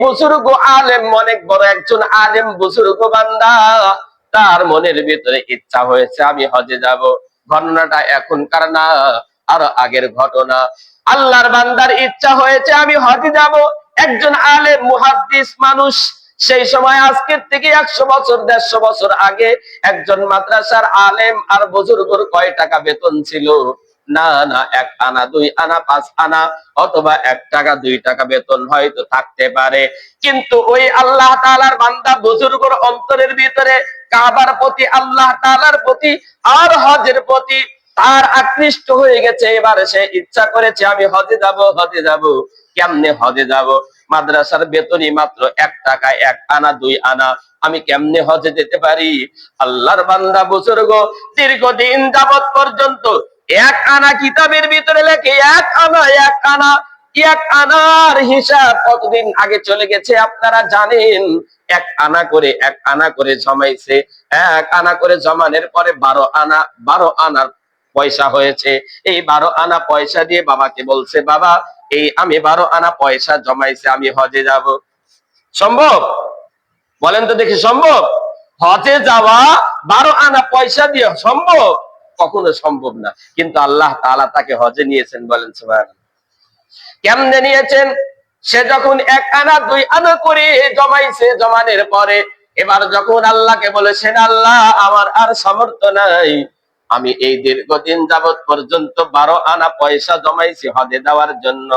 বুজুর্গ আলেম, অনেক বড় একজন আলেম বুজুর্গ বান্দা, তার মনের ভিতরে ইচ্ছা হয়েছে আমি হজে যাব। ঘটনাটা এখনকার না, আরো আগের ঘটনা। আল্লাহর বান্দার ইচ্ছা হয়েছে আমি হজে যাব। একজন আলেম মুহাদ্দিস মানুষ, সেই সময় আজকের থেকে 100 বছর 150 বছর আগে একজন মাদ্রাসার আলেম আর বুজুর্গর কয় টাকা বেতন ছিল? না না, 1 আনা 2 আনা 5 আনা, অথবা 1 টাকা 2 টাকা বেতন হয়তো থাকতে পারে। কিন্তু ওই আল্লাহ তাআলার বান্দা বুজুর্গর অন্তরের ভিতরে কাবার প্রতি, আল্লাহ তাআলার প্রতি আর হজের প্রতি তার আকৃষ্ট হয়ে গেছে। এবার সে ইচ্ছা করেছে আমি হজে যাব, হজে যাব। কেমনে হজে যাব? মাদ্রাসার বেতনই মাত্র 1 টাকা 1 আনা 2 আনা, আমি কেমনে হজে যেতে পারি? আল্লাহর বান্দা বুজুর্গ দীর্ঘদিন যাবত পর্যন্ত 1 আনা কিতাবের ভিতরে লেখে 1 আনা 1 আনা, 1 আনার হিসাব কতদিন আগে চলে গেছে আপনারা জানেন? 1 আনা করে 1 আনা করে জমাইছে। 1 আনা করে জমানোর পরে 12 আনা, 12 আনার পয়সা হয়েছে। এই 12 আনা পয়সা দিয়ে বাবাকে বলছে, বাবা এই আমি 12 আনা পয়সা জমাইছে, আমি হজে যাব। সম্ভব? বলেন তো দেখি, সম্ভব? হজে যাওয়া 12 আনা পয়সা দিয়ে সম্ভব? কখনো সম্ভব না। কিন্তু আল্লাহ তাআলা তাকে হজে নিয়েছেন, বলেন সুবহানাল্লাহ। কেমনে নিয়েছেন? সে যখন 1 আনা 2 আনা করে জমাইছে, জমানোর পরে এবার যখন আল্লাহকে বলেছেন, আল্লাহ আমার আর সামর্থ্য নাই, আমি এই দীর্ঘদিন যাবত পর্যন্ত 12 আনা পয়সা জমাইছি হজে দেওয়ার জন্য।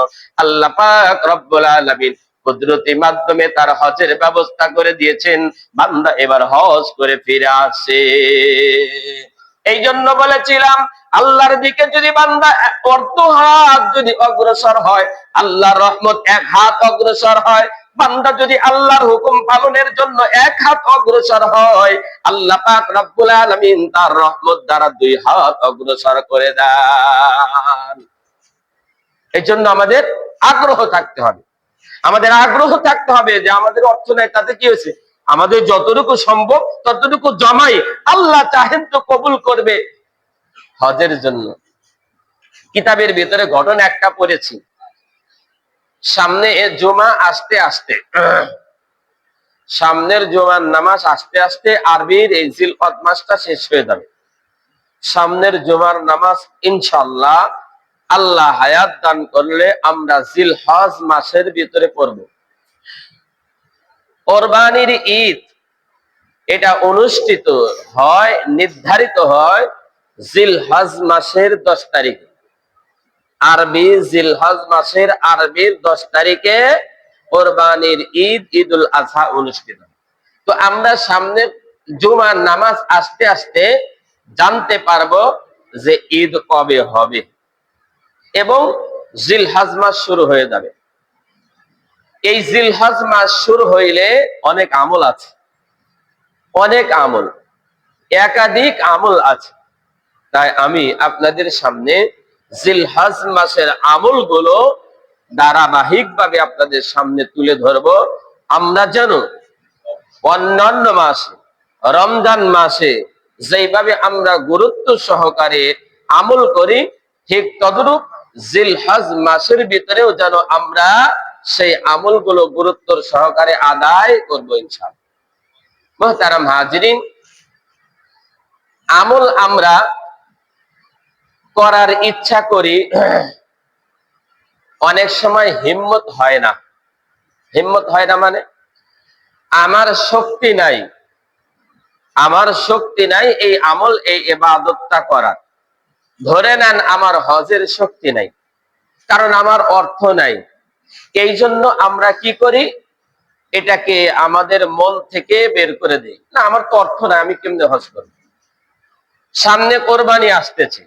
আল্লাহ পাক রব্বুল আলামিন কুদরতি মাধ্যমে তার হজের ব্যবস্থা করে দিয়েছেন। বান্দা এবার হজ করে ফিরে আসে। এই জন্য বলেছিলাম, আল্লাহর দিকে যদি বান্দা অর্ধ হাত যদি অগ্রসর হয়, আল্লাহর রহমত 1 হাত অগ্রসর হয়। বান্দা যদি আল্লাহর হুকুম পালনের জন্য 1 হাত অগ্রসর হয়, আল্লাহ পাক রব্বুল আলামিন তার রহমত দ্বারা 2 হাত অগ্রসর করে দেন। এই জন্য আমাদের আগ্রহ থাকতে হবে। আমাদের আগ্রহ থাকতে হবে যে আমাদের অর্থ নাই, তাতে কি হয়েছে? আমাদের যতটুকু সম্ভব ততটুকু জমাই, আল্লাহ চাহেন তো কবুল করবে হজের জন্য। কিতাবের ভিতরে ঘটনা একটা পড়েছি। সামনে জুমা আসতে আসতে, সামনের জুমার নামাজ আসতে আসতে আরবির এই জিলহজ মাসটা শেষ হয়ে যাবে। সামনের জুমার নামাজ ইনশাআল্লাহ আল্লাহ হায়াত দান করলে আমরা জিলহজ মাসের ভিতরে পড়ব। কোরবানির ঈদ এটা অনুষ্ঠিত হয়, নির্ধারিত হয় জিলহজ মাসের 10 তারিখে। আরবি জিলহজ মাসের আরবির 10 তারিখে কোরবানির ঈদ, ঈদুল আজহা অনুষ্ঠিত। তো আমরা সামনে জুমার নামাজ আসতে আসতে জানতে পারবো যে ঈদ কবে হবে এবং জিলহজ মাস শুরু হয়ে যাবে। এই জিলহজ মাস শুরু হইলে অনেক আমল আছে, অনেক আমল, একাধিক আমল আছে। তাই আমি আপনাদের সামনে জিলহজ মাসের আমলগুলো ধারাবাহিকভাবে আপনাদের সামনে তুলে ধরব। আমরা যেন অন্যান্য মাসে, রমজান মাসে যেভাবে আমরা গুরুত্ব সহকারে আমল করি, ঠিক তদ্রূপ জিলহজ মাসের ভিতরেও যেন আমরা সেই আমলগুলো গুরুত্ব সহকারে আদায় করব ইনশাআল্লাহ। মুহতারাম হাজিরিন, আমল আমরা করার ইচ্ছা করি, অনেক সময় হিম্মত হয় না। হিম্মত হয় না মানে আমার শক্তি নাই, আমার শক্তি নাই এই আমল, এই ইবাদতটা করার। ধরে নেন আমার হজের শক্তি নাই, কারণ আমার অর্থ নাই। এই জন্য আমরা কি করি? এটাকে আমাদের মন থেকে বের করে দিই, না আমার তো অর্থ নাই, আমি কেমনে হজ করব? সামনে কোরবানি আসতেছে,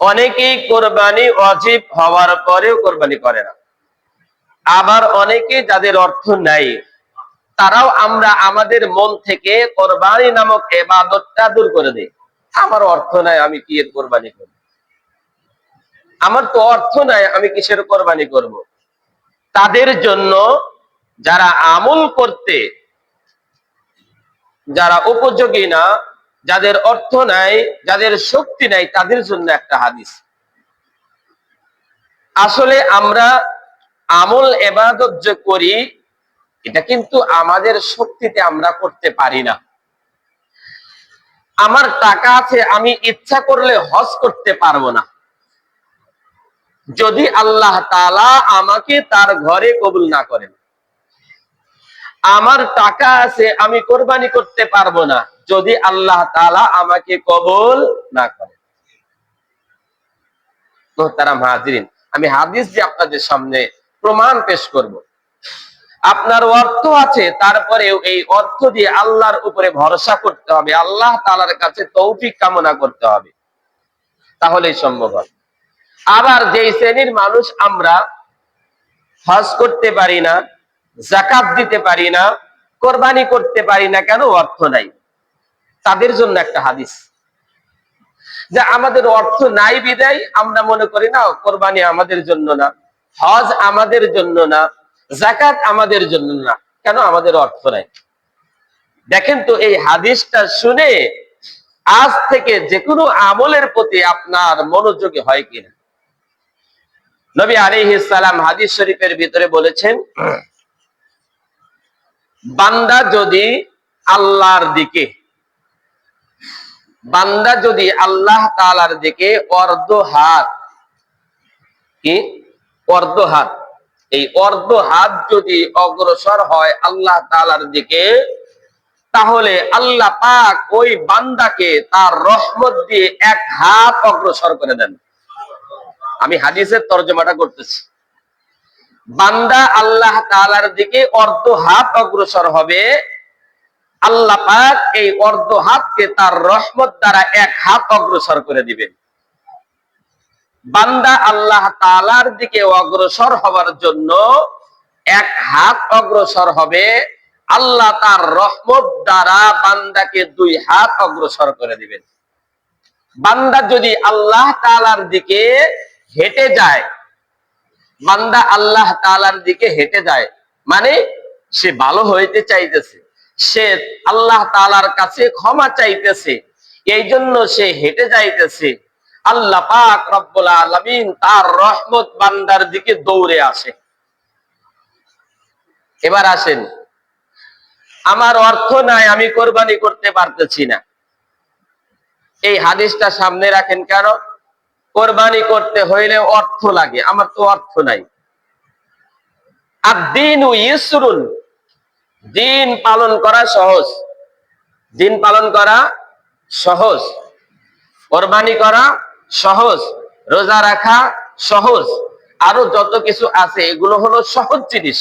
অনেকেই কোরবানি ওয়াজিব হওয়ার পরেও কোরবানি করে না। আবার অনেকে যাদের অর্থ নাই, তারাও আমরা আমাদের মন থেকে কোরবানি নামক ইবাদতটা দূর করে দিই। আমার অর্থ নাই, আমি কি এর কোরবানি করব? আমার তো অর্থ নাই, আমি কিসের কোরবানি করব? তাদের জন্য, যারা আমল করতে যারা উপযোগী না, যাদের অর্থ নাই, যাদের শক্তি নাই, তাদের জন্য একটা হাদিস। আসলে আমরা আমল ইবাদত যে করি, এটা কিন্তু আমাদের শক্তিতে আমরা করতে পারি না। আমার টাকা আছে, আমি ইচ্ছা করলে হজ করতে পারবো না, যদি আল্লাহ তাআলা আমাকে তার ঘরে কবুল না করেন। আমার টাকা আছে, আমি কোরবানি করতে পারবো না, যদি আল্লাহ তাআলা আমাকে কবুল না করেন। মুহতারাম হাজিরিন, আমি হাদিস দিয়ে আপনাদের সামনে প্রমাণ পেশ করব। আপনার অর্থ আছে, তারপরেও এই অর্থ দিয়ে আল্লাহর উপরে ভরসা করতে হবে, আল্লাহ তাআলার কাছে তৌফিক কামনা করতে হবে, তাহলেই সম্ভব হবে। আবার যেই শ্রেণীর মানুষ আমরা হজ করতে পারি না, যাকাত দিতে পারি না, কোরবানি করতে পারি না, কেন? অর্থ নাই। তাদের জন্য একটা হাদিস, যে আমাদের অর্থ নাই বিদায় আমরা মনে করি না কোরবানি আমাদের জন্য না, হজ আমাদের জন্য না, যাকাত আমাদের জন্য না, কেন? আমাদের অর্থ নাই। দেখেন তো এই হাদিসটা শুনে আজ থেকে যে কোনো আমলের প্রতি আপনার মনোযোগী হয় কিনা। নবী আলাইহিস সালাম হাদিস শরীফের ভিতরে বলেছেন, বান্দা যদি আল্লাহর দিকে, বান্দা যদি আল্লাহ তাআলার দিকে অর্ধ হাত, কি অর্ধ হাত, এই অর্ধ হাত যদি অগ্রসর হয় আল্লাহ তাআলার দিকে, তাহলে আল্লাহ পাক ওই বান্দাকে তার রহমত দিয়ে এক হাত অগ্রসর করে দেন। আমি হাদিসের তরজমাটা করতেছি। বান্দা আল্লাহ তাআলার দিকে অর্ধ হাত অগ্রসর হবে, আল্লাহ পাক এই অর্ধ হাতকে তার রহমত দ্বারা এক হাত অগ্রসর করে দিবেন। বান্দা আল্লাহ তাআলার দিকে অগ্রসর হওয়ার জন্য এক হাত অগ্রসর হবে, আল্লাহ তার রহমত দ্বারা বান্দাকে দুই হাত অগ্রসর করে দিবেন। বান্দা যদি আল্লাহ তাআলার দিকে হেঁটে যায়, বান্দা আল্লাহ তাআলার দিকে হেঁটে যায় মানে সে ভালো হইতে চাইতেছে, সে আল্লাহ তাআলার কাছে ক্ষমা চাইতেছে, এই জন্য সে হেঁটে যাইতেছে। আল্লাহ পাক রব্বুল আলামিন তার রহমত বান্দার দিকে দৌড়ে আসে। এবার আসেন, আমার অর্থ নাই, আমি কোরবানি করতে পারতেছি না, এই হাদিসটা সামনে রাখেন কেন? কোরবানি করতে হইলে অর্থ লাগে, আমার তো অর্থ নাই। আদ-দীনু ইসরুন, দিন পালন করা সহজ, দিন পালন করা সহজ, কোরবানি করা সহজ, রোজা রাখা সহজ, আরো যত কিছু আছে এগুলো হলো সহজ জিনিস।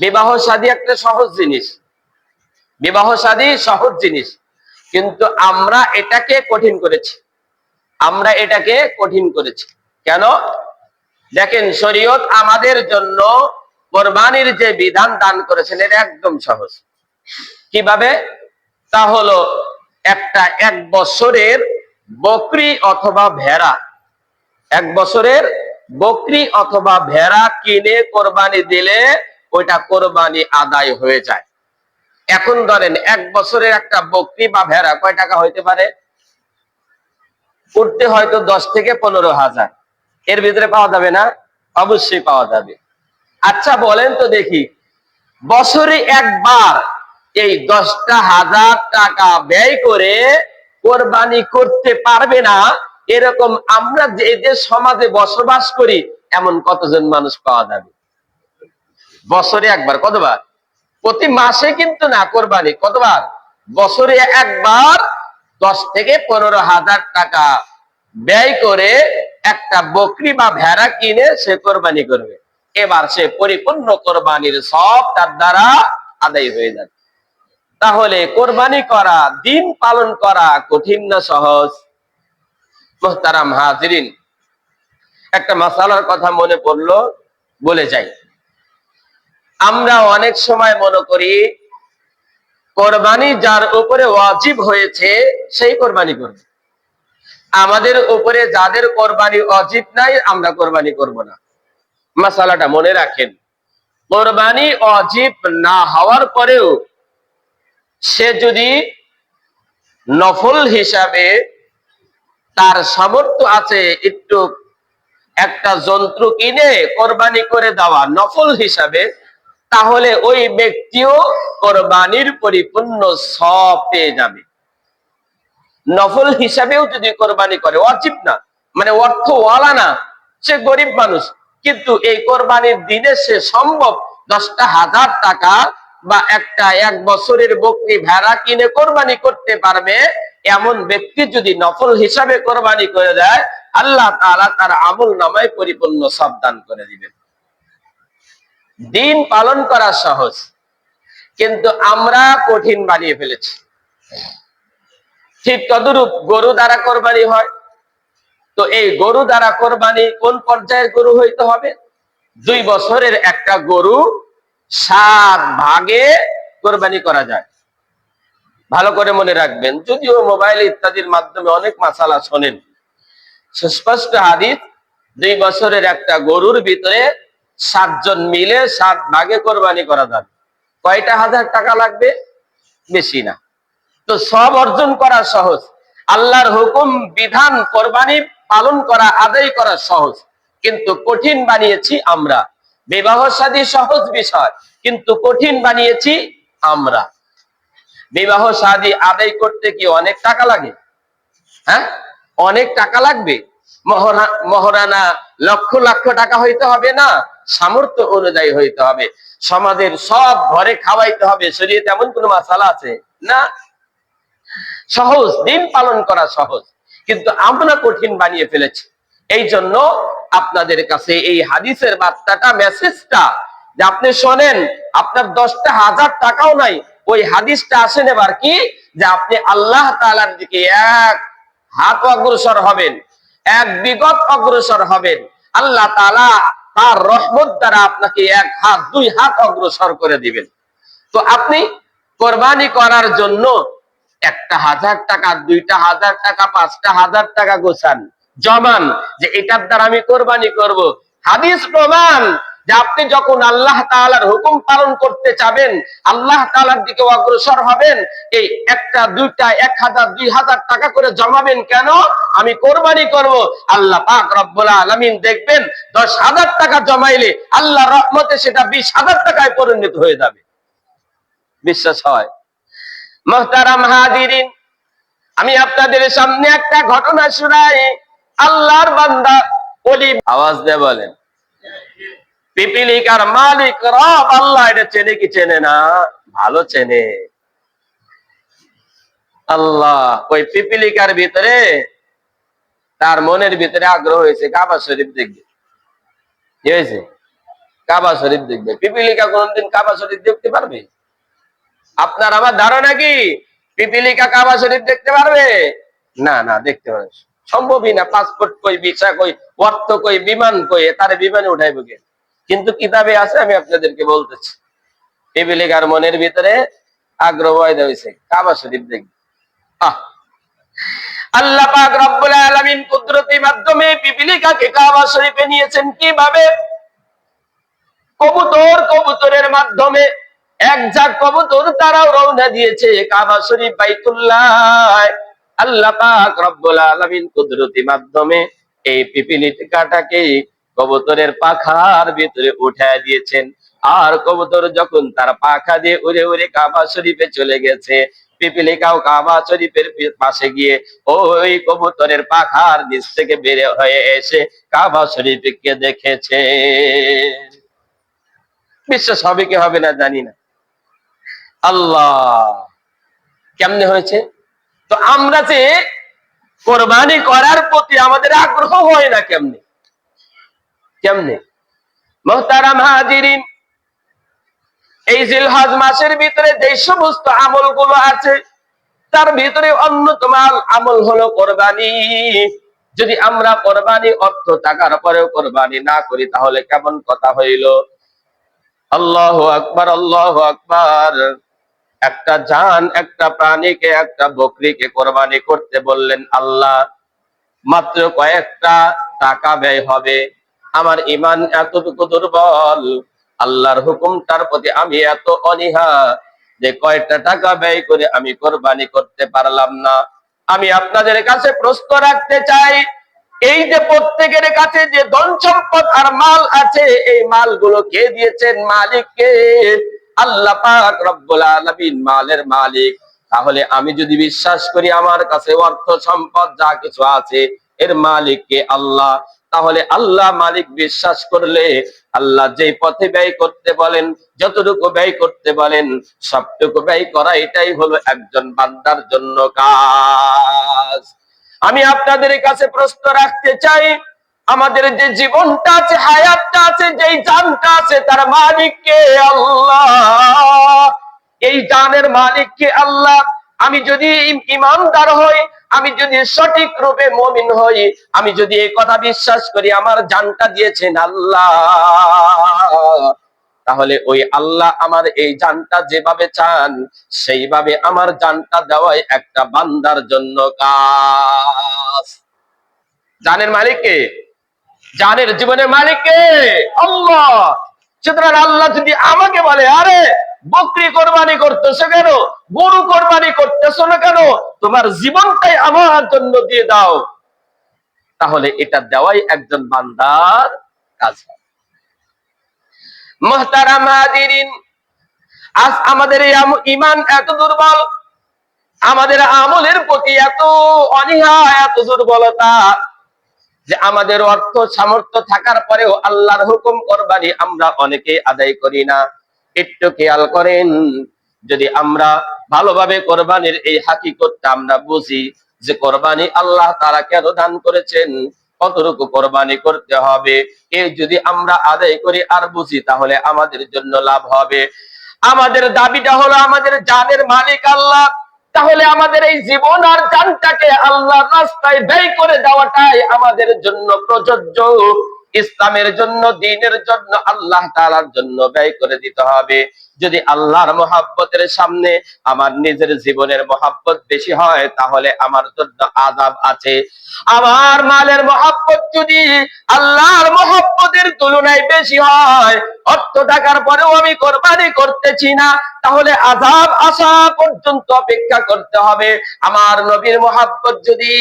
বিবাহ শাদী একটা সহজ জিনিস, বিবাহ শাদী সহজ জিনিস, কিন্তু আমরা এটাকে কঠিন করেছি, আমরা এটাকে কঠিন করেছি। কেন? দেখেন, শরীয়ত আমাদের জন্য কোরবানির যে বিধান দান করেছেন এটা একদম সহজ। কিভাবে? তা হলো একটা 1 বছরের বকরি অথবা ভেড়া, 1 বছরের বকরি অথবা ভেড়া কিনে কোরবানি দিলে ওইটা কোরবানি আদায় হয়ে যায়। এখন ধরেন 1 বছরের একটা বকরি বা ভেড়া কয় টাকা হইতে পারে? উঠতে হয়তো 10 থেকে 15,000, এর ভিতরে পাওয়া যাবে না? অবশ্যই পাওয়া যাবে। আচ্ছা বলেন তো দেখি, বছরে একবার এই 10,000 টাকা ব্যয় করে কোরবানি করতে পারবে না, এরকম আমরা যে সমাজে বসবাস করি এমন কতজন মানুষ পাওয়া যাবে? বছরে একবার, কতবার? প্রতি মাসে কিন্তু না, কোরবানি কতবার? বছরে একবার 10 থেকে 15,000 টাকা ব্যয় করে একটা বকরি বা ভেড়া কিনে সে কোরবানি করবে। এবার সে পরিপূর্ণ কোরবানির সব তার দ্বারা আদায় হয়ে যাবে। তাহলে কোরবানি করা, দিন পালন করা কঠিন না সহজ? মুহতারাম হাজিরিন, একটা মাসালার কথা মনে পড়লো, বলে যাই। আমরা অনেক সময় মনে করি কোরবানি যার উপরে ওয়াজিব হয়েছে সেই কোরবানি করবে, আমাদের উপরে যাদের কোরবানি ওয়াজিব নাই আমরা কোরবানি করব না। মাসালাটা মনে রাখেন, কোরবানি ওয়াজিব না হওয়ার পরেও সে যদি নফল হিসাবে তার সামর্থ্য আছে একটু একটা জন্তু কিনে কোরবানি করে দেওয়া নফল হিসাবে, তাহলে ওই ব্যক্তিও কোরবানির পরিপূর্ণ সওয়াব পেয়ে যাবে। নফল হিসাবেও যদি কোরবানি করে, ওয়াজিব না, মানে অর্থওয়ালা না, সে গরিব মানুষ, কিন্তু এই কোরবানির দিনে সে সম্ভব 10,000 টাকা বা এক বছরের বকরি ভেড়া কিনে কোরবানি করতে পারবে, এমন ব্যক্তি যদি নফল হিসাবে কোরবানি করে দেয়, আল্লাহ তাআলা তার আমল নামায় পরিপূর্ণ সওয়াব দান করে দিবেন। দিন পালন করা সহজ, কিন্তু আমরা কঠিন বানিয়ে ফেলেছি। ঠিক তদরূপ গরু দ্বারা কোরবানি হয়। তো এই গরু দ্বারা কোরবানি কোন পর্যায়ের গরু হইতে হবে? 2 বছরের একটা গরু 7 ভাগে কোরবানি করা যায়। ভালো করে মনে রাখবেন, যদিও মোবাইল ইত্যাদির মাধ্যমে অনেক মাসালা শোনেন, সুস্পষ্ট হাদিস, 2 বছরের একটা গরুর ভিতরে 7 জন মিলে 7 ভাগে কোরবানি করা যাবে। কয়টা হাজার টাকা লাগবে? বেশি না। তো সব অর্জন করা সহজ, আল্লাহর হুকুম বিধান কোরবানি পালন করা আদায় করা সহজ, কিন্তু কঠিন বানিয়েছি আমরা। বিবাহ শাদী সহজ বিষয়, কিন্তু কঠিন বানিয়েছি আমরা। বিবাহ শাদী আদায় করতে কি অনেক টাকা লাগে? হ্যাঁ, অনেক টাকা লাগবে। মহারানা লক্ষ লক্ষ টাকা হইতে হবে না, সামর্থ্য অনুযায়ী হইতে হবে। সমাজের সব ঘরে খাওয়াইতে হবে, শরীয়তে এমন কোন মাসালা আছে না। সহজ, দিন পালন করা সহজ, কিন্তু আমরা কঠিন বানিয়ে ফেলেছি। এই জন্য আপনাদের কাছে এই হাদিসের বার্তাটা, মেসেজটা, যে আপনি শোনেন, আপনার 10,000 টাকাও নাই, ওই হাদিসটা আসেন এবার কি, যে আপনি আল্লাহ তাআলার দিকে এক হাত অগ্রসর হবেন, এক বিগত অগ্রসর হবেন। আল্লাহ তাআলা তার রহমত দ্বারা আপনাকে 1 হাত 2 হাত অগ্রসর করে দিবেন। তো আপনি কোরবানি করার জন্য 1,000 টাকা, 2,000 টাকা, 5,000 টাকা গোছান, জমান, যে এটার দ্বারা আমি কোরবানি করব। হাদিস প্রমাণ যে আপনি যখন আল্লাহ তাআলার হুকুম পালন করতে চাবেন, আল্লাহ তাআলার দিকে অগ্রসর হবেন, এই 1টা 2টা 1,000 2,000 টাকা করে জমাবেন কেন? আমি কোরবানি করব। আল্লাহ পাক রব্বুল আলামিন দেখবেন 10,000 টাকা জমাইলে আল্লাহর রহমতে সেটা 20,000 টাকায় পরিণত হয়ে যাবে। বিশ্বাস হয়? মুহতারাম হাজিরিন, আমি আপনাদের সামনে একটা ঘটনা শোনাই। আল্লাহর বান্দা ওলি, আওয়াজ দিয়ে বলেন, পিপিলিকার মালিক রব আল্লাহ, এটা চেনে কি চেনে না? ভালো চেনে। আল্লাহ ওই পিপিলিকার ভিতরে, তার মনের ভিতরে আগ্রহ হয়েছে কাবা শরীফ দেখবে। কি হয়েছে? কাবা শরীফ দেখবে। পিপিলিকা কোনদিন কাবা শরীফ দেখতে পারবে? আপনার আমার ধারণা কি পিপিলিকা কাবা শরীফ দেখতে পারবে? না না, দেখতে পারবে সম্ভবই না। পাসপোর্ট কই, ভিসা কই, অর্থ কই, বিমান কই, তার বিমানে উঠাইব কে? কিন্তু কিতাবে আছে, আমি আপনাদেরকে বলতেছি। পিপিলিকার মনের ভিতরে আগ্রহ হয়েছে কাবা শরীফ দেখবে। আল্লাহ পাক রব্বুল আলামিন কুদরতি মাধ্যমে পিপিলিকাকে কাবা শরীফে নিয়েছেন। কিভাবে? কবুতরের মাধ্যমে। এক ঝাঁক কবুতর তারাও রওনা দিয়েছে কাবা শরীফ বাইতুল্লাহ। আল্লাহ পাক রব্বুল আলামিন কুদরতি মাধ্যমে এই পিপিলিকাটাকে কবুতরের পাখার ভিতরে উঠায় দিয়েছেন। আর কবুতর যখন তার পাখা দিয়ে উড়ে উড়ে কাবা শরীফে চলে গেছে, পিপিলিকাও কাবা শরীফের পাশে গিয়ে ওই কবুতরের পাখার নিচ থেকে বের হয়ে এসে কাবা শরীফকে দেখেছে। বিশ্বাস হবে কি হবে না জানি না। আল্লাহ, কেমনে হয়েছে? তো আমরা যে কোরবানি করার প্রতি আমাদের আগ্রহ হয় না কেমনে? কেমনে? মুহতারাম হাজিরিন, এই জিলহজ মাসের ভিতরে যে সমস্ত আমলগুলো আছে, তার ভিতরে অন্যতম আমল হলো কোরবানি। যদি আমরা কোরবানি অর্থ টাকার পরেও কোরবানি না করি, তাহলে কেমন কথা হইল? আল্লাহু আকবার, আল্লাহু আকবার। একটা জান, একটা প্রাণীকে, একটা বকরিকে কোরবানি করতে বললেন আল্লাহ, মাত্র কয়েকটা টাকা ব্যয় হবে। আমার ঈমান এতটুকু দুর্বল, আল্লাহর হুকুমটার প্রতি আমি এত অনীহা যে কয়েকটা টাকা ব্যয় করে আমি কোরবানি করতে পারলাম না। আমি আপনাদের কাছে প্রশ্ন রাখতে চাই, এই যে প্রত্যেকের কাছে যে ধন সম্পদ আর মাল আছে, এই মালগুলো কে দিয়েছেন? মালিককে। আল্লাহ পাক রব্বুল আলামিন মালের মালিক। তাহলে আমি যদি বিশ্বাস করি আমার কাছে অর্থ সম্পদ যা কিছু আছে এর মালিক কে? আল্লাহ। তাহলে আল্লাহ মালিক বিশ্বাস করলে আল্লাহ যে পথে ব্যয় করতে বলেন, যতটুকু ব্যয় করতে বলেন সবটুকু ব্যয় করা, এটাই হলো একজন বান্দার জন্য কাজ। আমি আপনাদের কাছে প্রশ্ন রাখতে চাই, আমাদের যে জীবনটা আছে, হায়াতটা আছে, যেই জানটা আছে, তার মালিক কে? আল্লাহ। এই জানের মালিক কে? আল্লাহ। আমি যদি ইমানদার হই, আমি যদি সঠিক রূপে মুমিন হই, আমি যদি এই কথা বিশ্বাস করি আমার জানটা দিয়েছেন আল্লাহ, তাহলে ওই আল্লাহ আমার এই জানটা যেভাবে চান সেইভাবে আমার জানটা দেওয়াই একটা বান্দার জন্য কাজ। জানের মালিক কে? জানের জীবনের মালিক কে? আল্লাহ। সুতরাং আল্লাহ যদি আমাকে বলে, আরে বকরি কোরবানি করতেছো কেন, গরু কোরবানি করতেছো না কেন, তোমার জীবনটাই আমার জন্য দিয়ে দাও, তাহলে এটা দেওয়াই একজন বান্দার কাজ। মুহতারাম হাজিরিন, আজ আমাদের এই ঈমান এত দুর্বল, আমাদের আমলের প্রতি এত অনীহা, এত দুর্বলতা যে আমাদের অর্থ সামর্থ্য থাকার পরেও আল্লাহর হুকুম কোরবানি আমরা অনেকে আদায় করি না। একটু খেয়াল করেন, যদি আমরা ভালোভাবে কোরবানির এই হাকিকতটা আমরা বুঝি যে কোরবানি আল্লাহ তাআলা কেন দান করেছেন, কতটুকু কোরবানি করতে হবে, এই যদি আমরা আদায় করি আর বুঝি, তাহলে আমাদের জন্য লাভ হবে। আমাদের দাবিটা হলো আমাদের জানের মালিক আল্লাহ, তাহলে আমাদের এই জীবন আর জানটাকে আল্লাহর রাস্তায় ব্যয় করে দেওয়াটাই আমাদের জন্য প্রযোজ্য। ইসলামের জন্য, দ্বীনের জন্য, আল্লাহ তাআলার জন্য ব্যয় করে দিতে হবে। যদি আল্লাহর মহব্বতের সামনে আমার নিজের জীবনের মহব্বত বেশি হয়, তাহলে আমার জন্য আযাব আছে। আমার মালের মহব্বত যদি আল্লাহর মহব্বতের তুলনায় বেশি হয়, অর্থ টাকার পরেও আমি কোরবানি করতেছি না, তাহলে আযাব আসা পর্যন্ত অপেক্ষা করতে হবে। আমার নবীর মহব্বত যদি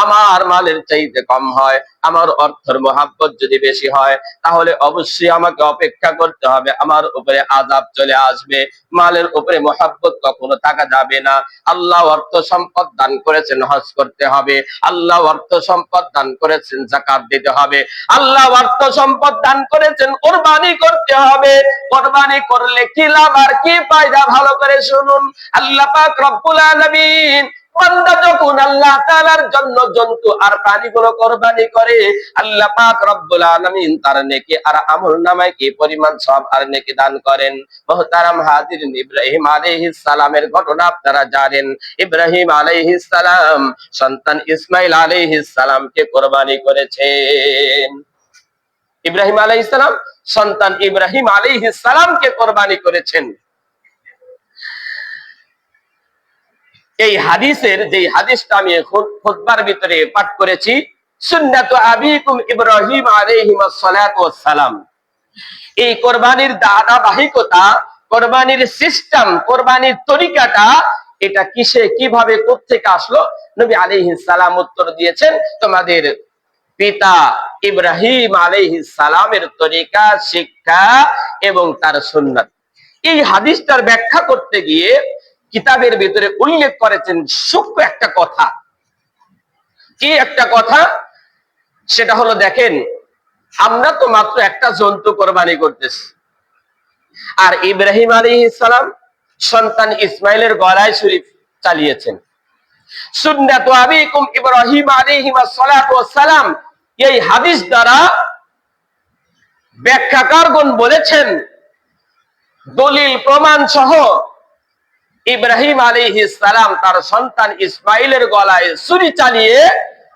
আমার মালের চাইতে কম হয়, আমার অর্থের মহব্বত যদি বেশি হয়, তাহলে অবশ্যই আমাকে অপেক্ষা করতে হবে, আমার উপরে আযাব চলে আসবে। মালের উপরে মহব্বত কখনো থাকা যাবে না। আল্লাহ অর্থ সম্পদ দান করেছেন, হজ করতে হবে। আল্লাহ অর্থ সম্পদ দান করেছেন, যাকাত দিতে হবে। আল্লাহ অর্থ সম্পদ দান করেছেন, কোরবানি করতে হবে। কোরবানি করলে কি লাভ আর কি ফায়দা, ভালো করে শুনুন। আল্লাহ পাক রব্বুল আলামিন বান্দা যখন আল্লাহ তাআলার জন্য জন্তু আর প্রাণীগুলো কোরবানি করে, আল্লাহ পাক রব্বুল আলামিন তার নেকি আর আমলনামায় কি পরিমাণ সওয়াব আর নেকি দান করেন। মুহতারাম হাজিরিন, ইব্রাহিম আলাইহিস সালামের ঘটনা আপনারা জানেন। ইব্রাহিম আলাইহিস সালাম সন্তান ইসমাঈল আলাইহিস সালামকে কোরবানি করেছেন। ইব্রাহিম আলাইহিস সালাম সন্তান ইব্রাহিম আলাইহিস সালামকে কোরবানি করেছেন। এই হাদিসের যে হাদিসটা আমি খুতবার ভিতরে পাঠ করেছি, সুন্নাতু আবিকুম ইব্রাহিম আলাইহিস সালাতু ওয়াস সালাম, এই কোরবানির ধারাবাহিকতা, কোরবানির সিস্টেম, কোরবানির তরিকাটা এটা কিসে, কিভাবে, কোত্থেকে আসলো? নবী আলাইহিস সালাম উত্তর দিয়েছেন, তোমাদের পিতা ইব্রাহিম আলাইহিস সালামের তরিকা, শিক্ষা এবং তার সুন্নাত। এই হাদিসটার ব্যাখ্যা করতে গিয়ে কিতাবের ভিতরে উল্লেখ করেছেন সূক্ষ্ম একটা কথা। কি একটা কথা? সেটা হলো, দেখেন, আমরা তো মাত্র একটা জন্তু কোরবানি করতেছি, আর ইব্রাহিম আলাইহিস সালাম সন্তান ইসমাইলের গলায় ছুরি চালিয়েছেন। সুন্নাতু আবিকুম ইব্রাহিম আলাইহিস সালাতু ওয়াস সালাম, এই হাদিস দ্বারা ব্যাখ্যাকারগণ বলেছেন, দলিল প্রমাণ সহ ইব্রাহিম আলাইহিস সালাম তার সন্তান ইসমাইলের গলায় ছুরি চালিয়ে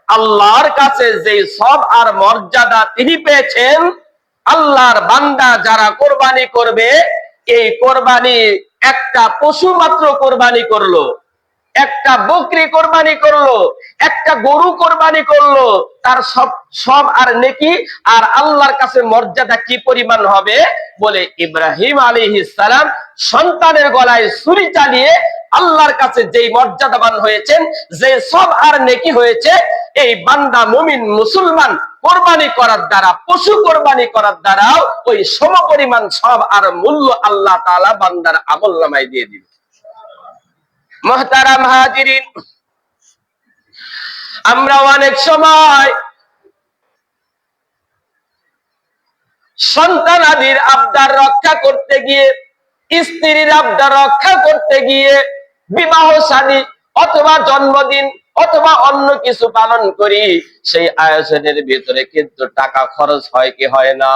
আল্লাহর কাছে যে সওয়াব আর মর্যাদা তিনি পেয়েছেন, আল্লাহর বান্দা যারা কোরবানি করবে, এই কোরবানি একটা পশু মাত্র কোরবানি করলো, একটা বকরি কোরবানি করলো, একটা গরু কোরবানি করলো, তার সব আর নেকি আর আল্লাহর কাছে মর্যাদা কি পরিমাণ হবে বলে ইব্রাহিম আলাইহিস সালাম সন্তানের গলায় ছুরি চালিয়ে আল্লাহর কাছে যেই মর্যাদাবান হয়েছেন, যে সব আর নেকি হয়েছে, এই বান্দা মুমিন মুসলমান কোরবানি করার দ্বারা, পশু কোরবানি করার দ্বারাও ওই সমপরিমাণ সওয়াব আর মূল্য আল্লাহ তাআলা বান্দার আমলনামায় দিয়ে দিবে। মুহতারাম হাজিরিন, আমরা অনেক সময় সন্তানাদির আবদার রক্ষা করতে গিয়ে, স্ত্রীর আবদার রক্ষা করতে গিয়ে বিবাহ শাদী অথবা জন্মদিন অথবা অন্য কিছু পালন করি, সেই আয়োজনের ভিতরে কিন্তু টাকা খরচ হয় কি হয় না?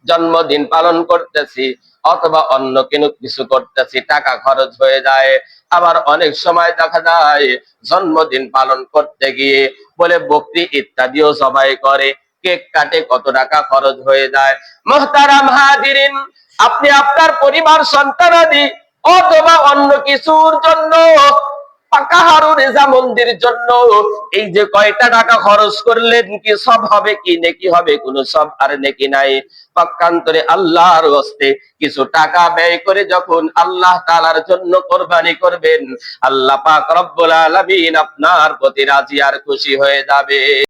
জন্মদিন পালন করতেছি অথবা অন্য কিছু করতেছি, টাকা খরচ হয়ে যায়। আবার অনেক সময় দেখা যায় জন্মদিন পালন করতে গিয়ে বলে বকরি ইত্যাদিও জবাই করে, কেক কাটে, কত টাকা খরচ হয়ে যায়। মুহতারাম হাজিরিন, আপনি আপনার পরিবার সন্তানাদি অথবা অন্য কিছুর জন্য, পাকাহারু রেজা মন্দির জন্য এই যে কয়টা টাকা খরচ করলেন, কি সব হবে কি নেকি হবে? কোনো সব আর নেকি নাই। পক্ষান্তরে আল্লাহর হস্তে কিছু টাকা ব্যয় করে যখন আল্লাহ তাআলার জন্য কোরবানি করবেন, আল্লাহ পাক রব্বুল আলামিন আপনার প্রতি রাজি আর খুশি হয়ে যাবে।